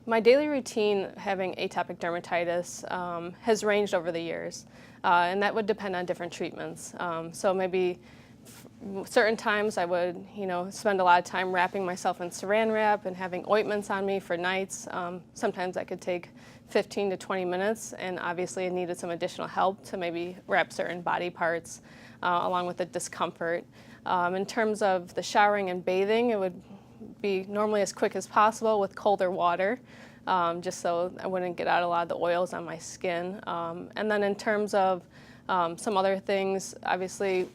My daily routine having atopic dermatitis has ranged over the years, and that would depend on different treatments. So maybe certain times I would, spend a lot of time wrapping myself in saran wrap and having ointments on me for nights. Sometimes that could take 15 to 20 minutes, and obviously I needed some additional help to maybe wrap certain body parts along with the discomfort. In terms of the showering and bathing, it would be normally as quick as possible with colder water, just so I wouldn't get out a lot of the oils on my skin. And then in terms of some other things, obviously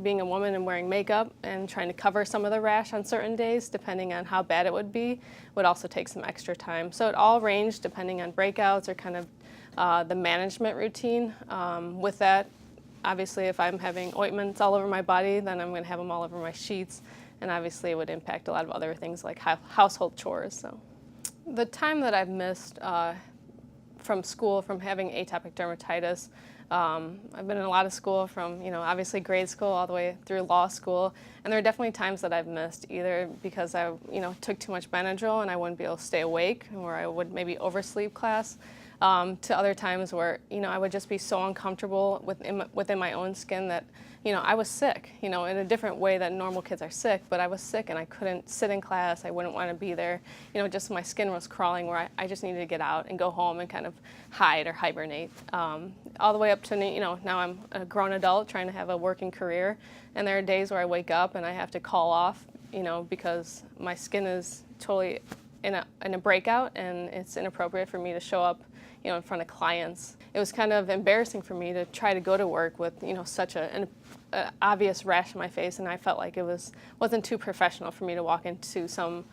being a woman and wearing makeup and trying to cover some of the rash on certain days, depending on how bad it would also take some extra time. So it all ranged depending on breakouts or kind of the management routine. With that, obviously if I'm having ointments all over my body, then I'm going to have them all over my sheets. And obviously it would impact a lot of other things like household chores. So the time that I've missed from school from having atopic dermatitis, I've been in a lot of school from, obviously grade school all the way through law school. And there are definitely times that I've missed, either because I, took too much Benadryl and I wouldn't be able to stay awake, or I would maybe oversleep class, to other times where, I would just be so uncomfortable within my own skin that, I was sick, in a different way that normal kids are sick, but I was sick and I couldn't sit in class. I wouldn't want to be there. Just my skin was crawling where I just needed to get out and go home and kind of hide or hibernate. All the way up to, now I'm a grown adult trying to have a working career, and there are days where I wake up and I have to call off, because my skin is totally in a breakout and it's inappropriate for me to show up in front of clients. It was kind of embarrassing for me to try to go to work with, such an obvious rash on my face, and I felt like it wasn't too professional for me to walk into some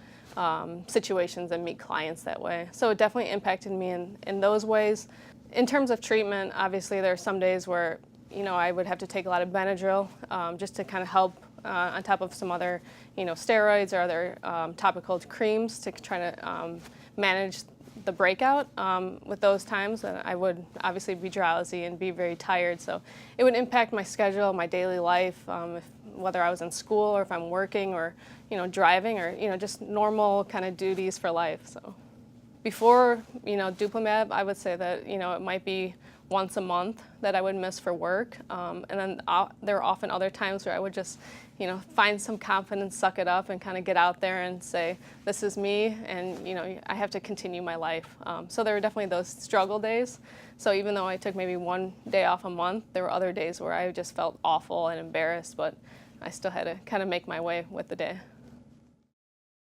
situations and meet clients that way. So it definitely impacted me in those ways. In terms of treatment, obviously there are some days where, I would have to take a lot of Benadryl just to kind of help on top of some other, steroids or other topical creams to try to manage the breakout. With those times, I would obviously be drowsy and be very tired, so it would impact my schedule, my daily life, whether I was in school or if I'm working or driving or just normal kind of duties for life. So before Duplimab, I would say that it might be once a month that I would miss for work, and then there are often other times where I would just find some confidence, suck it up, and kind of get out there and say, this is me, and I have to continue my life. So there were definitely those struggle days. So even though I took maybe one day off a month, there were other days where I just felt awful and embarrassed, but I still had to kind of make my way with the day.